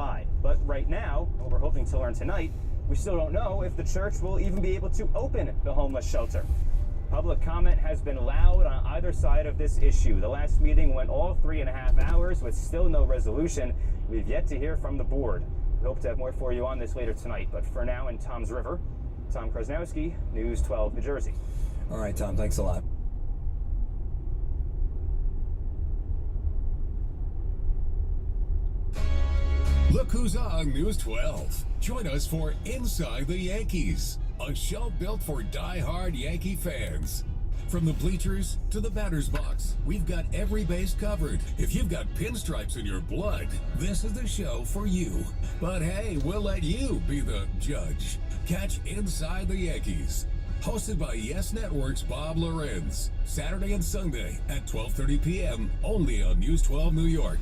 July. But right now, what we're hoping to learn tonight, we still don't know if the church will even be able to open the homeless shelter. Public comment has been loud on either side of this issue. The last meeting went all 3.5 hours with still no resolution. We've yet to hear from the board. We hope to have more for you on this later tonight. But for now, in Tom's River, Tom Krasnowski, News 12, New Jersey. All right, Tom, thanks a lot. Look who's on News 12. Join us for Inside the Yankees, a show built for die-hard Yankee fans. From the bleachers to the batter's box, we've got every base covered. If you've got pinstripes in your blood, this is the show for you. But hey, we'll let you be the judge. Catch Inside the Yankees, hosted by Yes Network's Bob Lorenz, Saturday and Sunday at 12:30 p.m. only on News 12 New York.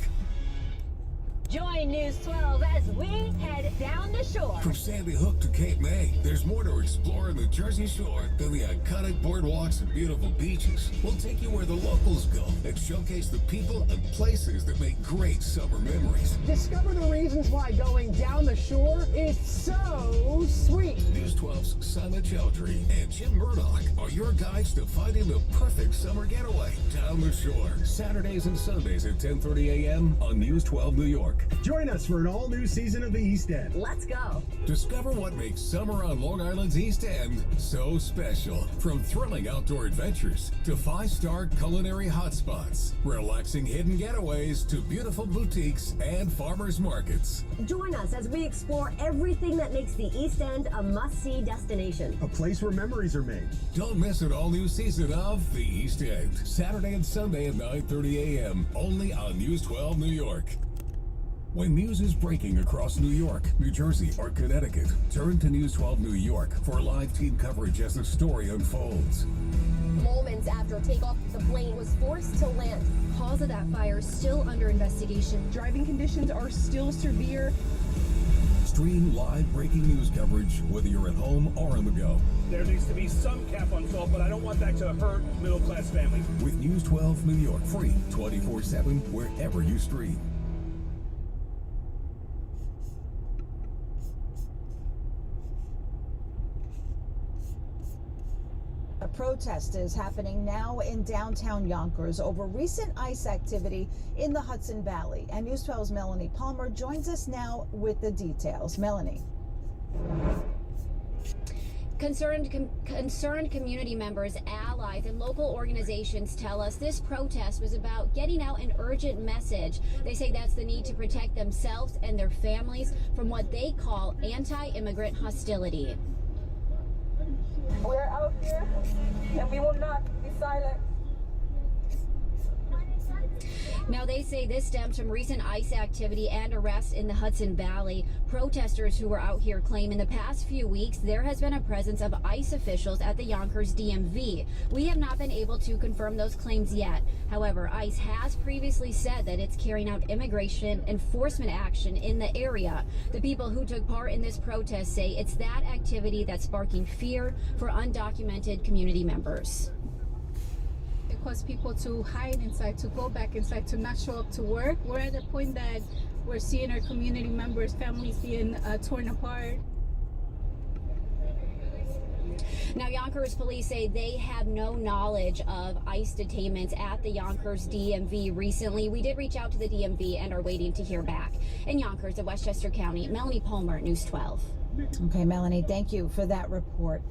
Join News 12 as we head down the shore. From Sandy Hook to Cape May, there's more to explore in the Jersey Shore than the iconic boardwalks and beautiful beaches. We'll take you where the locals go and showcase the people and places that make great summer memories. Discover the reasons why going down the shore is so sweet. News 12's Simon Chowdhury and Jim Murdoch are your guides to finding the perfect summer getaway down the shore. Saturdays and Sundays at 10:30 a.m. on News 12 New York. Join us for an all-new season of the East End. Let's go. Discover what makes summer on Long Island's East End so special. From thrilling outdoor adventures to 5-star culinary hotspots, relaxing hidden getaways to beautiful boutiques and farmers markets. Join us as we explore everything that makes the East End a must-see destination. A place where memories are made. Don't miss an all-new season of The East End, Saturday and Sunday at 9:30 a.m. only on News 12 New York. When news is breaking across New York, New Jersey, or Connecticut, turn to News 12 New York for live team coverage as the story unfolds. Moments after takeoff, the plane was forced to land. Cause of that fire still under investigation. Driving conditions are still severe. Stream live breaking news coverage whether you're at home or on the go. There needs to be some cap on salt, but I don't want that to hurt middle-class families. With News 12 New York free 24/7 wherever you stream. A protest is happening now in downtown Yonkers over recent ice activity in the Hudson Valley. And News 12's Melanie Palmer joins us now with the details. Melanie. Concerned community members, allies, and local organizations tell us this protest was about getting out an urgent message. They say that's the need to protect themselves and their families from what they call anti-immigrant hostility. We're out here and we will not be silent. Now, they say this stems from recent ICE activity and arrests in the Hudson Valley. Protesters who were out here claim in the past few weeks there has been a presence of ICE officials at the Yonkers DMV. We have not been able to confirm those claims yet. However, ICE has previously said that it's carrying out immigration enforcement action in the area. The people who took part in this protest say it's that activity that's sparking fear for undocumented community members. It caused people to hide inside, to go back inside, to not show up to work. We're at a point that we're seeing our community members, families being torn apart. Now, Yonkers police say they have no knowledge of ICE detainments at the Yonkers DMV recently. We did reach out to the DMV and are waiting to hear back. In Yonkers of Westchester County, Melanie Palmer, News 12. Okay, Melanie, thank you for that report.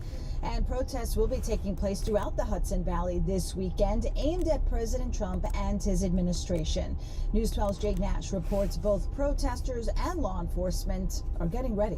And protests will be taking place throughout the Hudson Valley this weekend, aimed at President Trump and his administration. News 12's Jade Nash reports both protesters and law enforcement are getting ready.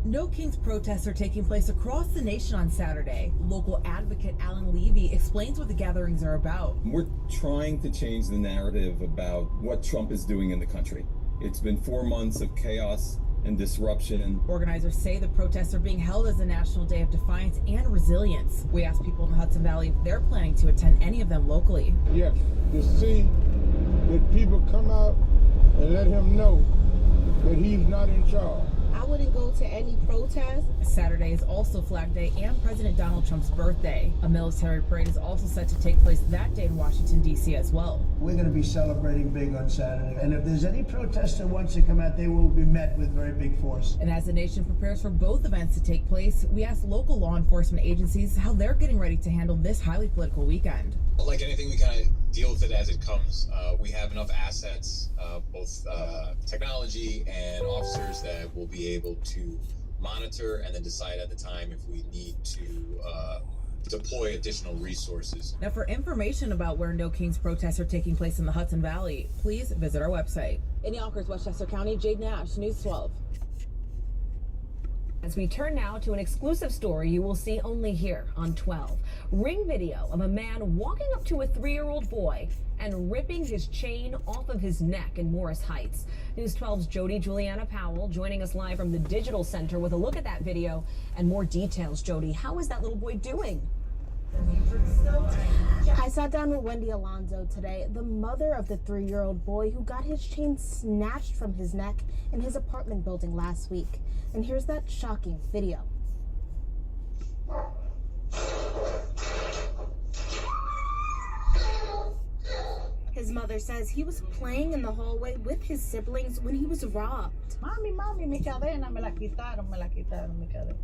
No Kings protests are taking place across the nation on Saturday. Local advocate Alan Levy explains what the gatherings are about. We're trying to change the narrative about what Trump is doing in the country. It's been 4 months of chaos and disruption. Organizers say the protests are being held as a national day of defiance and resilience. We asked people in the Hudson Valley if they're planning to attend any of them locally. Yes, to see that people come out and let him know that he's not in charge. I wouldn't go to any protest. Saturday is also Flag Day and President Donald Trump's birthday. A military parade is also set to take place that day in Washington, D.C. as well. We're going to be celebrating big on Saturday. And if there's any protest that wants to come out, they will be met with very big force. And as the nation prepares for both events to take place, we asked local law enforcement agencies how they're getting ready to handle this highly political weekend. Like anything, we kind of deal with it as it comes. We have enough assets, both technology and officers, that will be able to monitor and then decide at the time if we need to deploy additional resources. Now, for information about where No Kings protests are taking place in the Hudson Valley, please visit our website. In Yonkers, Westchester County, Jade Nash, News 12. As we turn now to an exclusive story you will see only here on 12. Ring video of a man walking up to a 3-year-old boy and ripping his chain off of his neck in Morris Heights. News 12's Jody Juliana Powell joining us live from the Digital Center with a look at that video and more details. Jody, how is that little boy doing? I sat down with Wendy Alonzo today, the mother of the 3-year-old boy who got his chain snatched from his neck in his apartment building last week. And here's that shocking video. His mother says he was playing in the hallway with his siblings when he was robbed. Mami, mi cadena, me la quitaron, mi cadena.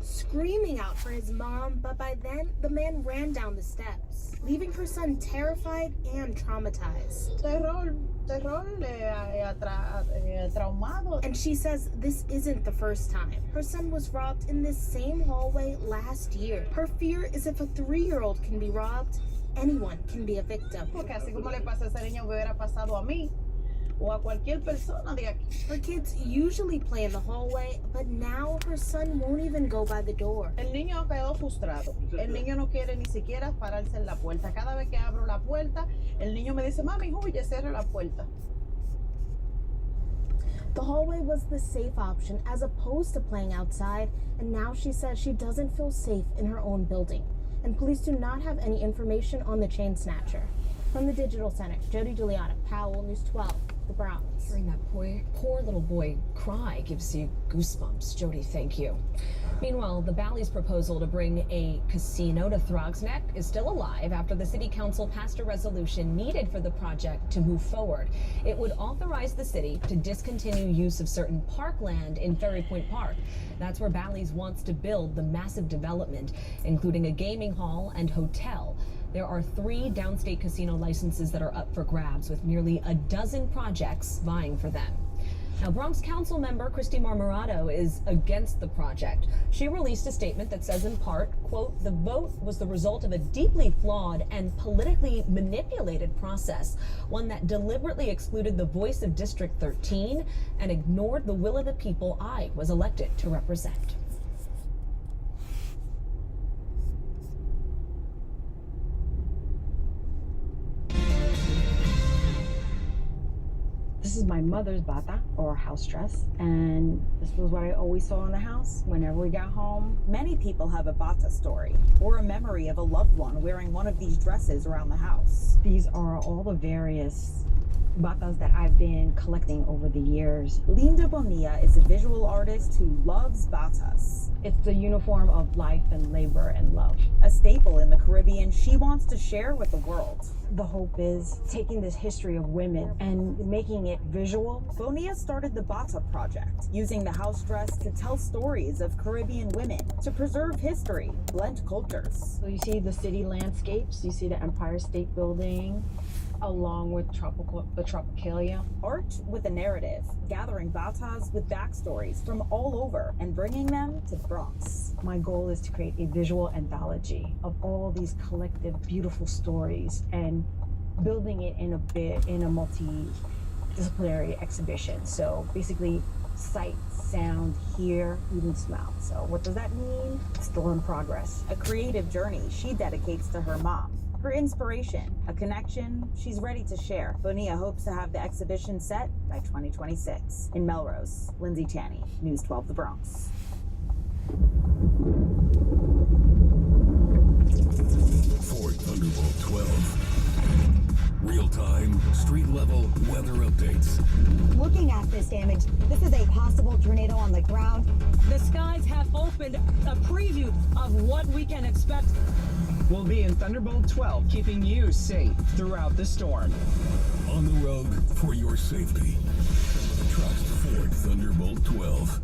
Screaming out for his mom, but by then, the man ran down the steps, leaving her son terrified and traumatized. Traumado. And she says this isn't the first time. Her son was robbed in this same hallway last year. Her fear is if a 3-year-old can be robbed, anyone can be a victim. Porque así como le pasa a ese niño, me hubiera pasado a mí. O a cualquier persona de aquí. Her kids usually play in the hallway, but now her son won't even go by the door. El niño quedó frustrado. El niño no quiere ni siquiera pararse en la puerta. Cada vez que abro la puerta, el niño me dice, mami, huye, cierra la puerta. The hallway was the safe option as opposed to playing outside, and now she says she doesn't feel safe in her own building. And police do not have any information on the chain snatcher. From the Digital Center, Jody Juliana, Powell, News 12, The Bronx. Hearing that poor little boy cry gives you goosebumps. Jody, thank you. Meanwhile, the Valley's proposal to bring a casino to Throgs Neck is still alive after the city council passed a resolution needed for the project to move forward. It would authorize the city to discontinue use of certain parkland in Ferry Point Park. That's where Bally's wants to build the massive development, including a gaming hall and hotel. There are 3 downstate casino licenses that are up for grabs, with nearly a dozen projects vying for them. Now, Bronx Council member Christy Marmorato is against the project. She released a statement that says in part, quote, "The vote was the result of a deeply flawed and politically manipulated process, one that deliberately excluded the voice of District 13 and ignored the will of the people I was elected to represent." This is my mother's bata, or house dress, and this was what I always saw in the house whenever we got home. Many people have a bata story, or a memory of a loved one wearing one of these dresses around the house. These are all the various batas that I've been collecting over the years. Linda Bonilla is a visual artist who loves batas. It's the uniform of life and labor and love. A staple in the Caribbean she wants to share with the world. The hope is taking this history of women and making it visual. Bonilla started the Bata Project, using the house dress to tell stories of Caribbean women, to preserve history, blend cultures. So you see the city landscapes, you see the Empire State Building, along with the Tropicalia. Art with a narrative, gathering batas with backstories from all over and bringing them to the Bronx. My goal is to create a visual anthology of all these collective, beautiful stories and building it in a multidisciplinary exhibition. So basically, sight, sound, hear, even smell. So what does that mean? It's still in progress. A creative journey she dedicates to her mom. Her inspiration, a connection she's ready to share. Bonilla hopes to have the exhibition set by 2026. In Melrose, Lindsay Tanny, News 12 The Bronx. For Thunderbolt 12, Real-time, street-level weather updates. Looking at this damage, this is a possible tornado on the ground. The skies have opened, a preview of what we can expect. We'll be in Thunderbolt 12, keeping you safe throughout the storm. On the road for your safety. Trust Ford Thunderbolt 12.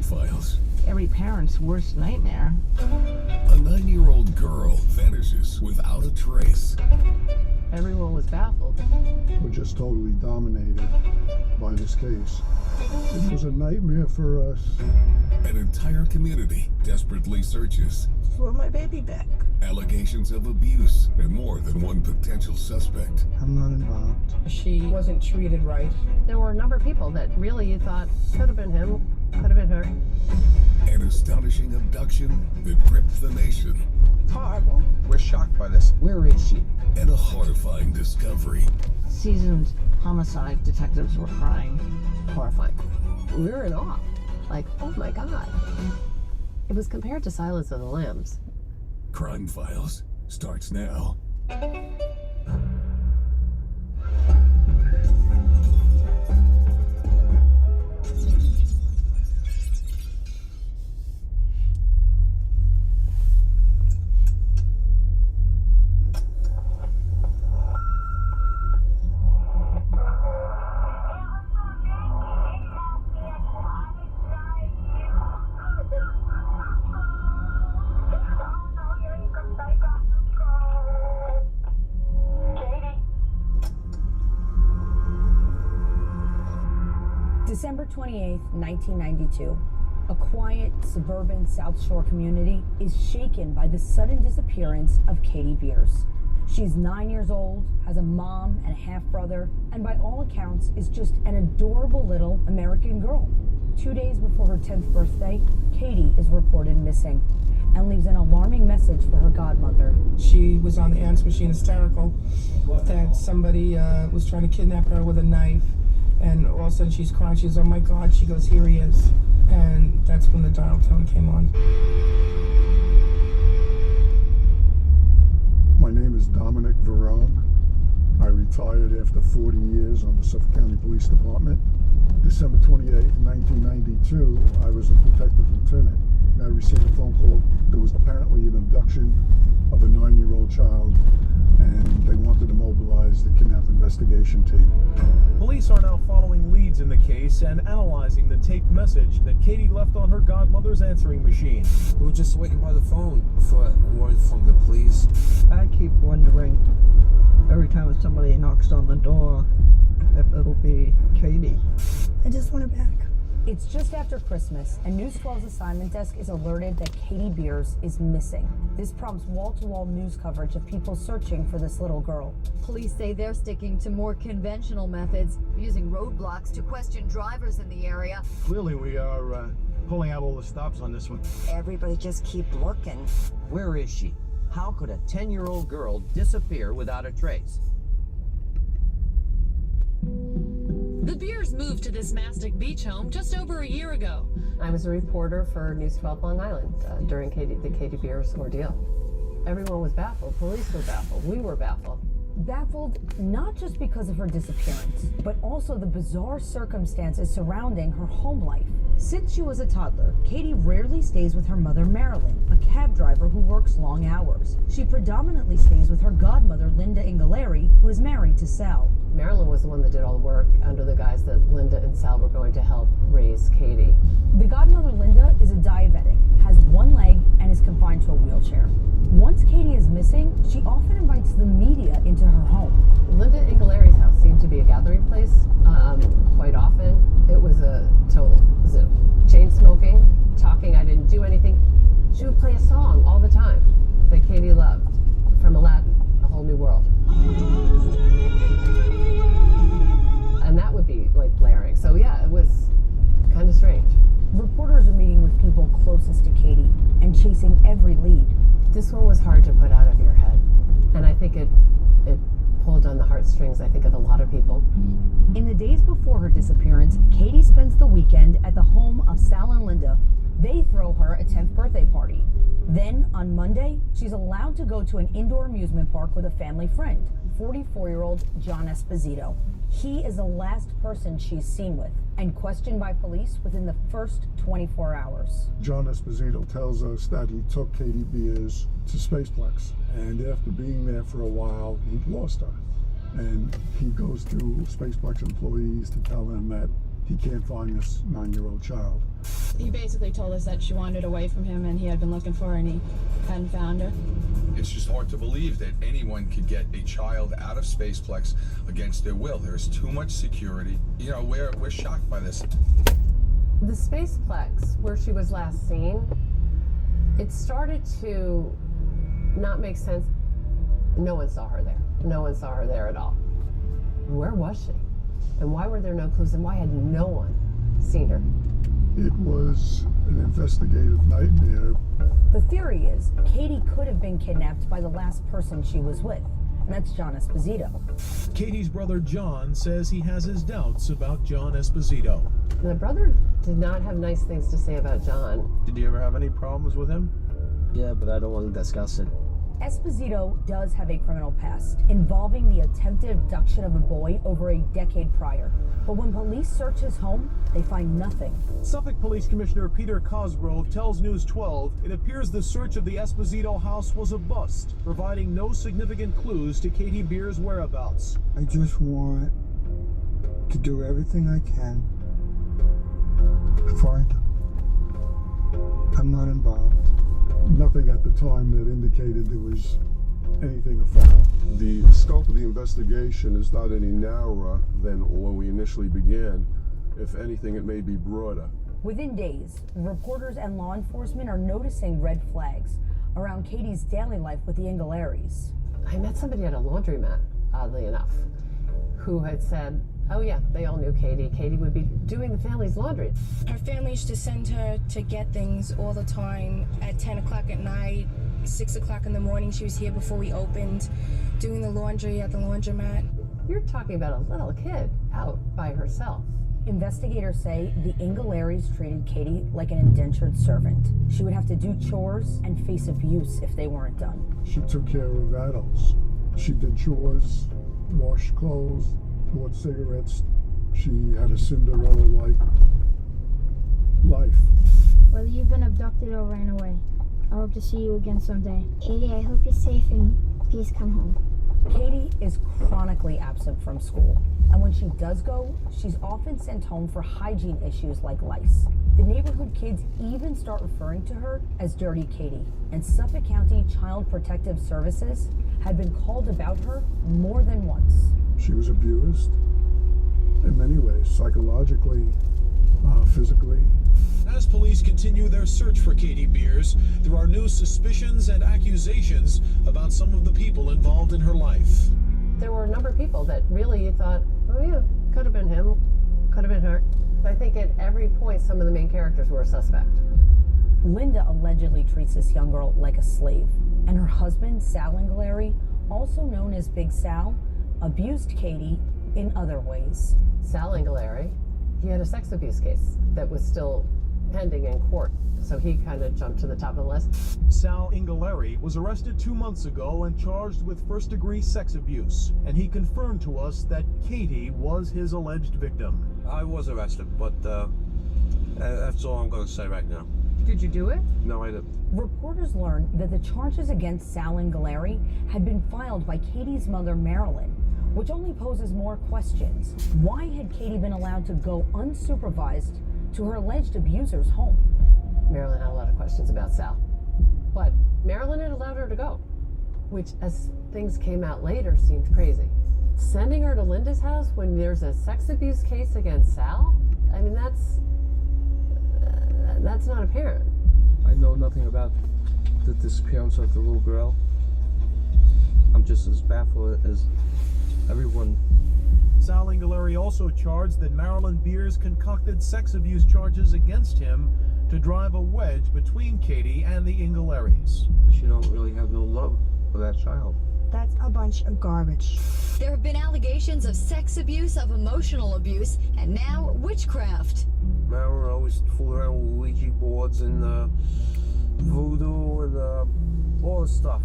Files. Every parent's worst nightmare. A 9-year-old girl vanishes without a trace. Everyone was baffled. We're just totally dominated by this case. It was a nightmare for us. An entire community desperately searches. For my baby back. Allegations of abuse and more than one potential suspect. I'm not involved. She wasn't treated right. There were a number of people that really you thought could have been him, could have been her. An astonishing abduction that gripped the nation. It's horrible. We're shocked by this. Where is she? And a horrifying discovery. Seasoned homicide detectives were crying. Horrifying. We were in awe. Like, oh my God. It was compared to Silence of the Lambs. Crime Files starts now. December 28th, 1992. A quiet, suburban South Shore community is shaken by the sudden disappearance of Katie Beers. She's 9 years old, has a mom and a half-brother, and by all accounts is just an adorable little American girl. 2 days before her 10th birthday, Katie is reported missing and leaves an alarming message for her godmother. She was on the answer machine hysterical that somebody was trying to kidnap her with a knife. And all of a sudden she's crying. She goes, oh my God. She goes, here he is. And that's when the dial tone came on. My name is Dominic Verone. I retired after 40 years on the Suffolk County Police Department. December 28, 1992, I was a detective lieutenant. I received a phone call. There was apparently an abduction of a 9-year-old child, and they wanted to mobilize the kidnap investigation team. Police are now following leads in the case and analyzing the taped message that Katie left on her godmother's answering machine. We were just waiting by the phone for word from the police. I keep wondering every time somebody knocks on the door if it'll be Katie. I just want it back. It's just after Christmas, and News 12's assignment desk is alerted that Katie Beers is missing. This prompts wall-to-wall news coverage of people searching for this little girl. Police say they're sticking to more conventional methods, using roadblocks to question drivers in the area. Clearly, we are pulling out all the stops on this one. Everybody just keep looking. Where is she? How could a 10-year-old girl disappear without a trace? The Beers moved to this Mastic Beach home just over a year ago. I was a reporter for News 12 Long Island during the Katie Beers ordeal. Everyone was baffled. Police were baffled. We were baffled. Baffled not just because of her disappearance, but also the bizarre circumstances surrounding her home life. Since she was a toddler, Katie rarely stays with her mother, Marilyn, a cab driver who works long hours. She predominantly stays with her godmother, Linda Ingaleri, who is married to Sal. Marilyn was the one that did all the work under the guise that Linda and Sal were going to help raise Katie. The godmother, Linda, is a diabetic, has one leg, and is confined to a wheelchair. Once Katie is missing, she often invites the media into her home. Linda Ingaleri's house seemed to be a gathering place. Quite often, it was a total zoo. Chain smoking, talking, I didn't do anything. She would play a song all the time that Katie loved, from Aladdin, A Whole New World. And that would be like blaring. So yeah, it was kind of strange. Reporters are meeting with people closest to Katie and chasing every lead. This one was hard to put out of your head. And I think it pulled on the heartstrings, I think, of a lot of people. In the days before her disappearance, Katie spends the weekend at the home of Sal and Linda. They throw her a 10th birthday party. Then, on Monday, she's allowed to go to an indoor amusement park with a family friend, 44-year-old John Esposito. He is the last person she's seen with and questioned by police within the first 24 hours. John Esposito tells us that he took Katie Beers to Spaceplex, and after being there for a while, he'd lost her. And he goes to Spaceplex employees to tell them that he can't find this 9-year-old child. He basically told us that she wandered away from him and he had been looking for her and he hadn't found her. It's just hard to believe that anyone could get a child out of Spaceplex against their will. There's too much security. You know, we're shocked by this. The Spaceplex, where she was last seen, it started to not make sense. No one saw her there. No one saw her there at all. Where was she? And why were there no clues? And why had no one seen her? It was an investigative nightmare. The theory is Katie could have been kidnapped by the last person she was with, and that's John Esposito. Katie's brother John says he has his doubts about John Esposito. The brother did not have nice things to say about John. Did you ever have any problems with him? Yeah, but I don't want to discuss it. Esposito does have a criminal past involving the attempted abduction of a boy over a decade prior. But when police search his home, they find nothing. Suffolk Police Commissioner Peter Cosgrove tells News 12 it appears the search of the Esposito house was a bust, providing no significant clues to Katie Beers' whereabouts. I just want to do everything I can to find her. I'm not involved. Nothing at the time that indicated there was anything afoul. The scope of the investigation is not any narrower than when we initially began. If anything, it may be broader. Within days, reporters and law enforcement are noticing red flags around Katie's daily life with the Ingaleris. I met somebody at a laundromat, oddly enough, who had said, oh yeah, they all knew Katie. Katie would be doing the family's laundry. Her family used to send her to get things all the time at 10 o'clock at night, 6 o'clock in the morning. She was here before we opened, doing the laundry at the laundromat. You're talking about a little kid out by herself. Investigators say the Ingaleris treated Katie like an indentured servant. She would have to do chores and face abuse if they weren't done. She took care of adults. She did chores, washed clothes, bought cigarettes. She had a Cinderella-like life. Whether you've been abducted or ran away, I hope to see you again someday. Katie, I hope you're safe and please come home. Katie is chronically absent from school, and when she does go, she's often sent home for hygiene issues like lice. The neighborhood kids even start referring to her as Dirty Katie, and Suffolk County Child Protective Services had been called about her more than once. She was abused in many ways, psychologically, physically. As police continue their search for Katie Beers, there are new suspicions and accusations about some of the people involved in her life. There were a number of people that really thought, oh yeah, could have been him, could have been her. I think at every point, some of the main characters were a suspect. Linda allegedly treats this young girl like a slave, and her husband, Sal Ingaleri, also known as Big Sal, abused Katie in other ways. Sal Ingaleri, he had a sex abuse case that was still pending in court, so he kind of jumped to the top of the list. Sal Ingaleri was arrested 2 months ago and charged with first-degree sex abuse, and he confirmed to us that Katie was his alleged victim. I was arrested, but that's all I'm going to say right now. Did you do it? No, I didn't. Reporters learned that the charges against Sal Ingaleri had been filed by Katie's mother, Marilyn, which only poses more questions. Why had Katie been allowed to go unsupervised to her alleged abuser's home? Marilyn had a lot of questions about Sal, but Marilyn had allowed her to go, which, as things came out later, seemed crazy. Sending her to Linda's house when there's a sex abuse case against Sal? I mean, that's not apparent. I know nothing about the disappearance of the little girl. I'm just as baffled as everyone. Sal Inghilleri also charged that Marilyn Beers concocted sex abuse charges against him to drive a wedge between Katie and the Inghilleris. She don't really have no love for that child. That's a bunch of garbage. There have been allegations of sex abuse, of emotional abuse, and now witchcraft. Marilyn always fooled around with Ouija boards and voodoo and all this stuff.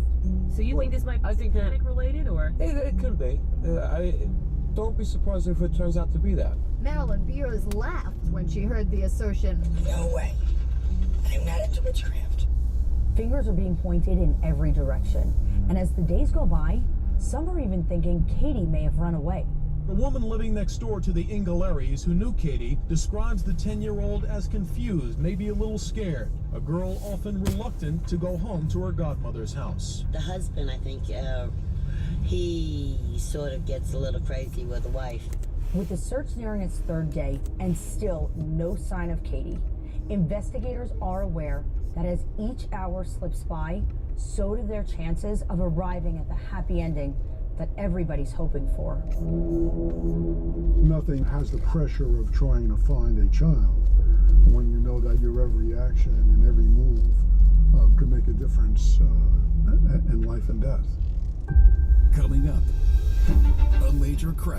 So you think this might be satanic related, or? It could be. Don't be surprised if it turns out to be that. Marilyn Beers laughed when she heard the assertion. No way. I'm not into witchcraft. Fingers are being pointed in every direction, and as the days go by, some are even thinking Katie may have run away. The woman living next door to the Inghilleris, who knew Katie, describes the 10-year-old as confused, maybe a little scared. A girl often reluctant to go home to her godmother's house. The husband, I think, he sort of gets a little crazy with the wife. With the search nearing its third day and still no sign of Katie, investigators are aware that as each hour slips by, so do their chances of arriving at the happy ending that everybody's hoping for. Nothing has the pressure of trying to find a child when you know that your every action and every move could make a difference in life and death. Coming up, a major crash.